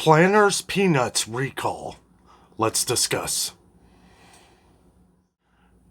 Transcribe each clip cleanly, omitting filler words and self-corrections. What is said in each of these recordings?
Planters Peanuts recall. Let's discuss.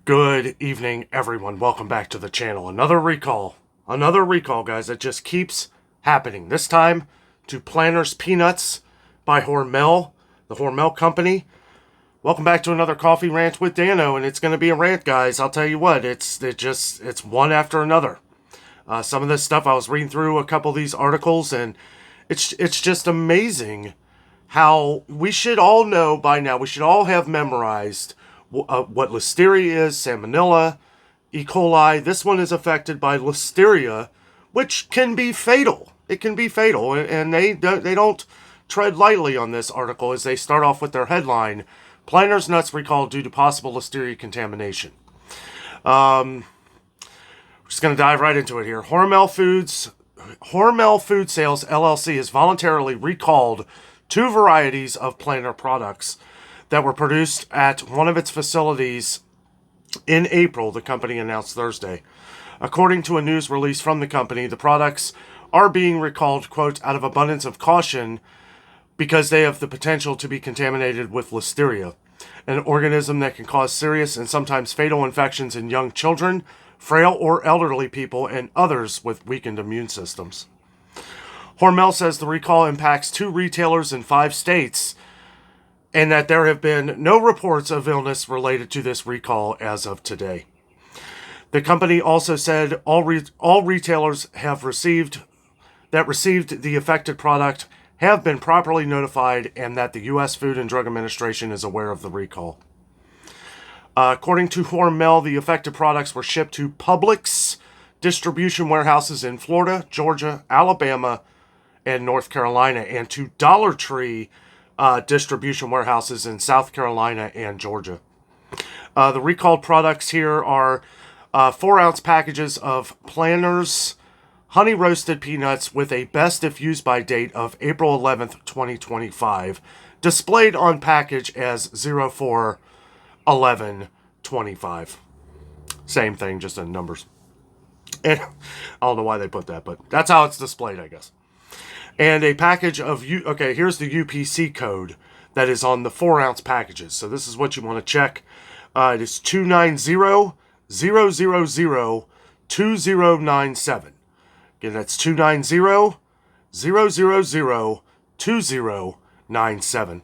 Good evening, everyone. Welcome back to the channel. Another recall, guys. It just keeps happening. This time to Planters Peanuts by Hormel, the Hormel company. Welcome back to another coffee rant with Dano, and it's going to be a rant, guys. I'll tell you what, it's one after another. Some of this stuff, I was reading through a couple of these articles, and it's just amazing how we should all know by now. We should all have memorized what Listeria is, Salmonella, E. coli. This one is affected by Listeria, which can be fatal. It can be fatal, and they don't tread lightly on this article as they start off with their headline: Planters nuts recalled due to possible Listeria contamination. We're just going to dive right into it here. Hormel Food Sales LLC has voluntarily recalled 2 varieties of planter products that were produced at one of its facilities in April, the company announced Thursday. According to a news release from the company, the products are being recalled, quote, out of abundance of caution because they have the potential to be contaminated with Listeria, an organism that can cause serious and sometimes fatal infections in young children, frail or elderly people, and others with weakened immune systems. Hormel says the recall impacts 2 retailers in 5 states and that there have been no reports of illness related to this recall as of today. The company also said all retailers received the affected product have been properly notified and that the U.S. Food and Drug Administration is aware of the recall. According to Hormel, the affected products were shipped to Publix distribution warehouses in Florida, Georgia, Alabama, and North Carolina, and to Dollar Tree distribution warehouses in South Carolina and Georgia. The recalled products here are 4-ounce packages of Planters honey roasted peanuts with a best if used by date of April 11th, 2025, displayed on package as 04/11/25. Same thing, just in numbers. And I don't know why they put that, but that's how it's displayed, I guess. And a package of here's the UPC code that is on the 4-ounce packages. So this is what you want to check. It is 290-000-2097. Again, that's 290-000-2097.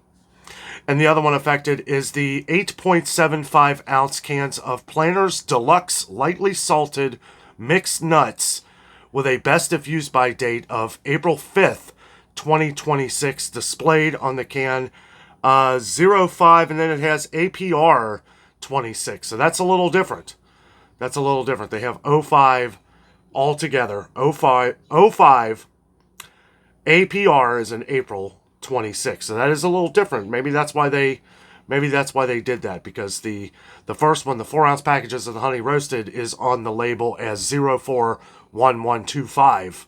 And the other one affected is the 8.75-ounce cans of Planters Deluxe Lightly Salted Mixed Nuts with a best if used by date of April 5th, 2026, displayed on the can 05, and then it has APR 26. So that's a little different. They have 05 altogether. 05 APR is in April 26. So that is a little different. Maybe that's why they did that, because the first one, the 4-ounce packages of the honey roasted, is on the label as 04/11/25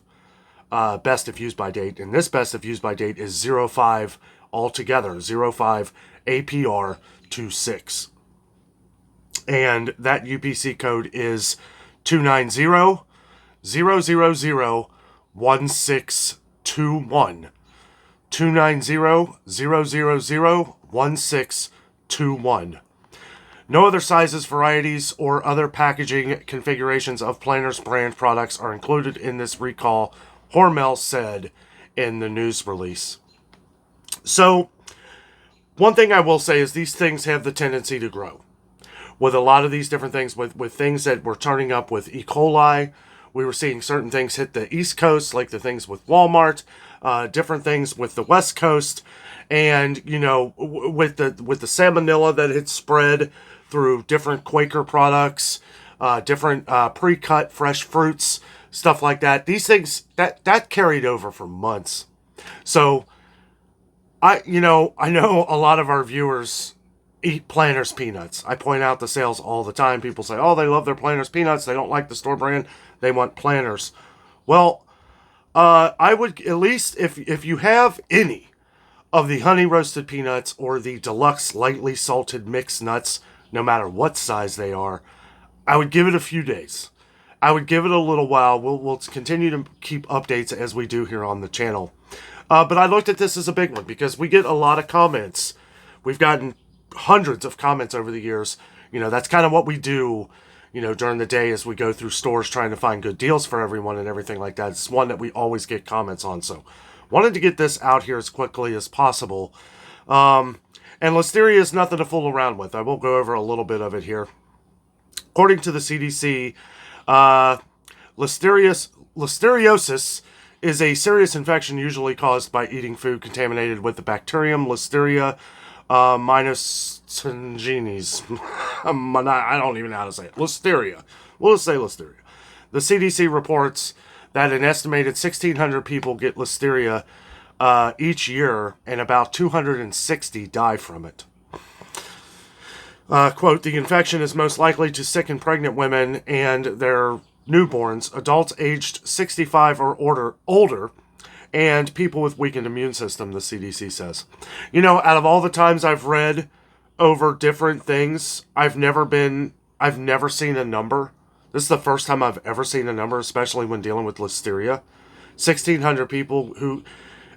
best if used by date, and this best if used by date is 05 altogether, 05 APR 26. And that UPC code is 290-000-1621. 290-000-1621. No other sizes, varieties, or other packaging configurations of Planters brand products are included in this recall, Hormel said in the news release. So, one thing I will say is these things have the tendency to grow. With a lot of these different things, with things that were turning up with E. coli, we were seeing certain things hit the East Coast, like the things with Walmart, different things with the West Coast, and with the Salmonella that had spread through different Quaker products, different pre-cut fresh fruits, stuff like that. These things that carried over for months. So I know a lot of our viewers eat Planters peanuts. I point out the sales all the time. People say, oh, they love their Planters peanuts. They don't like the store brand. They want Planters. Well, I would, at least if you have any of the honey roasted peanuts or the deluxe lightly salted mixed nuts, no matter what size they are, I would give it a few days. I would give it a little while. We'll continue to keep updates as we do here on the channel. But I looked at this as a big one because we get a lot of comments. We've gotten hundreds of comments over the years. You know, that's kind of what we do, you know, during the day as we go through stores trying to find good deals for everyone and everything like that. It's one that we always get comments on. So wanted to get this out here as quickly as possible. And Listeria is nothing to fool around with. I will go over a little bit of it here. According to the CDC, listeriosis is a serious infection usually caused by eating food contaminated with the bacterium Listeria monocytogenes. I don't even know how to say it. Listeria. We'll just say Listeria. The CDC reports that an estimated 1,600 people get Listeria each year, and about 260 die from it. Quote, the infection is most likely to sicken pregnant women and their newborns, adults aged 65 or older, and people with weakened immune system, the CDC says. You know, out of all the times I've read over different things, I've never seen a number. This is the first time I've ever seen a number, especially when dealing with Listeria. 1,600 people who,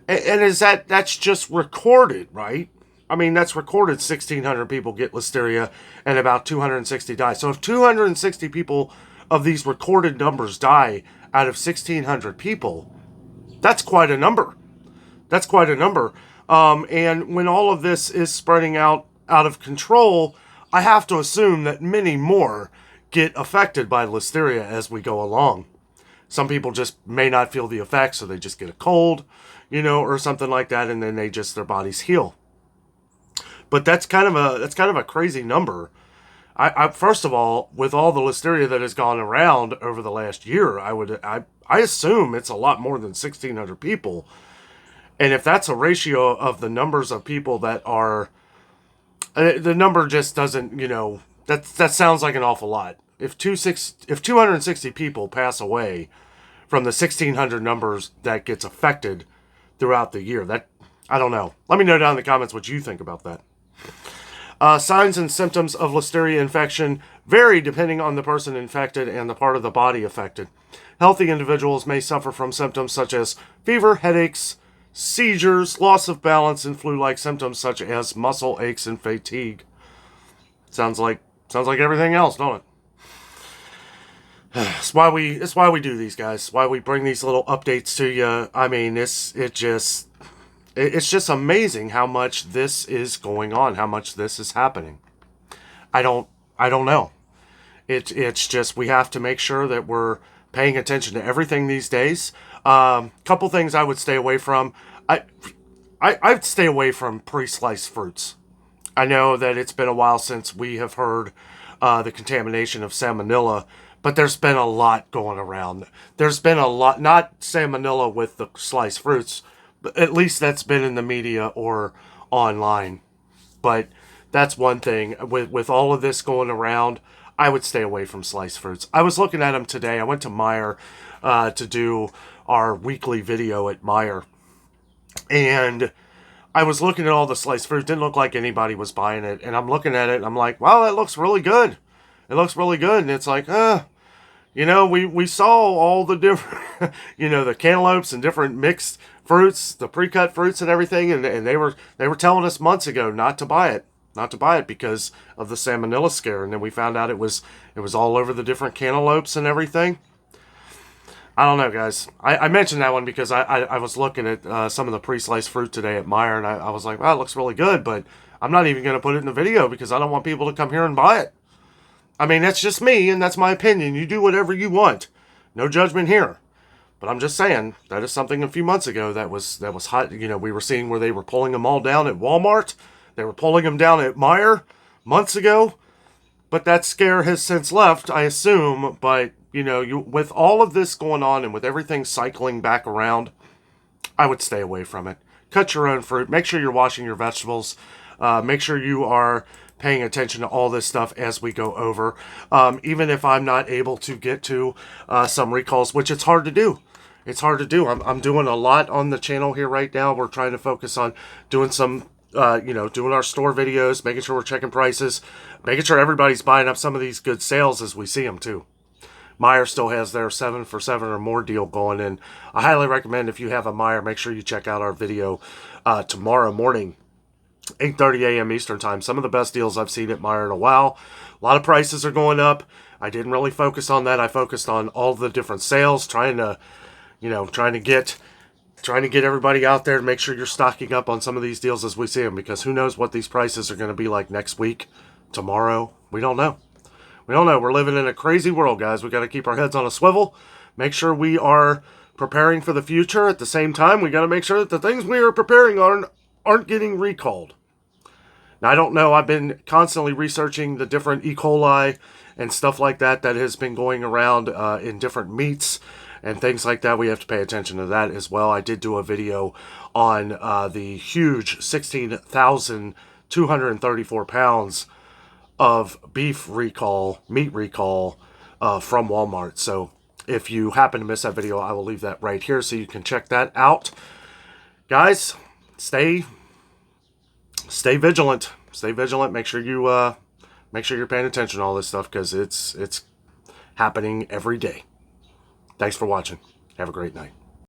and that's just recorded, right? I mean, that's recorded 1,600 people get Listeria and about 260 die. So if 260 people of these recorded numbers die out of 1,600 people, that's quite a number. That's quite a number. And when all of this is spreading out of control, I have to assume that many more get affected by Listeria as we go along. Some people just may not feel the effects, so they just get a cold, you know, or something like that, and then their bodies heal. But that's kind of a crazy number. I first of all, with all the Listeria that has gone around over the last year, I assume it's a lot more than 1,600 people. And if that's a ratio of the numbers of people that are, the number just doesn't, you know, that sounds like an awful lot. If 260 people pass away from the 1,600 numbers that gets affected throughout the year, that, I don't know. Let me know down in the comments what you think about that. Signs and symptoms of Listeria infection vary depending on the person infected and the part of the body affected. Healthy individuals may suffer from symptoms such as fever, headaches, seizures, loss of balance, and flu-like symptoms such as muscle aches and fatigue. Sounds like everything else, don't it? It's why we do these, guys. It's why we bring these little updates to you. I mean, it's just amazing how much this is going on, how much this is happening. I don't know. It's just, we have to make sure that we're paying attention to everything these days. Couple things I would stay away from. I'd stay away from pre-sliced fruits. I know that it's been a while since we have heard the contamination of salmonella, but there's been a lot going around. There's been a lot, not salmonella with the sliced fruits, but at least that's been in the media or online. But that's one thing. With all of this going around, I would stay away from sliced fruits. I was looking at them today. I went to Meijer to do our weekly video at Meijer. And I was looking at all the sliced fruit. Didn't look like anybody was buying it. And I'm looking at it and I'm like, wow, that looks really good. It looks really good. And it's like, you know, we saw all the different, you know, the cantaloupes and different mixed fruits, the pre-cut fruits and everything. And they were telling us months ago not to buy it because of the salmonella scare. And then we found out it was all over the different cantaloupes and everything. I don't know, guys. I mentioned that one because I was looking at some of the pre-sliced fruit today at Meijer, and I was like, wow, it looks really good, but I'm not even going to put it in the video because I don't want people to come here and buy it. I mean, that's just me, and that's my opinion. You do whatever you want. No judgment here. But I'm just saying, that is something a few months ago that was hot. You know, we were seeing where they were pulling them all down at Walmart. They were pulling them down at Meijer months ago. But that scare has since left, I assume. But, you know, with all of this going on and with everything cycling back around, I would stay away from it. Cut your own fruit. Make sure you're washing your vegetables. Make sure you are paying attention to all this stuff as we go over. Even if I'm not able to get to some recalls, which it's hard to do. It's hard to do. I'm doing a lot on the channel here right now. We're trying to focus on doing some, doing our store videos, making sure we're checking prices, making sure everybody's buying up some of these good sales as we see them too. Meijer still has their 7 for 7 or more deal going, and I highly recommend, if you have a Meijer, make sure you check out our video tomorrow morning, 8:30 a.m. Eastern time. Some of the best deals I've seen at Meijer in a while. A lot of prices are going up. I didn't really focus on that. I focused on all the different sales, trying to get everybody out there to make sure you're stocking up on some of these deals as we see them, because who knows what these prices are going to be like next week, tomorrow. We don't know. We don't know. We're living in a crazy world, guys. We got to keep our heads on a swivel. Make sure we are preparing for the future. At the same time, we got to make sure that the things we are preparing aren't getting recalled. Now, I don't know. I've been constantly researching the different E. coli and stuff like that has been going around in different meats and things like that. We have to pay attention to that as well. I did do a video on the huge 16,234 pounds of beef recall, meat recall from Walmart. So if you happen to miss that video, I will leave that right here so you can check that out. Guys, stay vigilant. Stay vigilant. Make sure you're paying attention to all this stuff, because it's happening every day. Thanks for watching. Have a great night.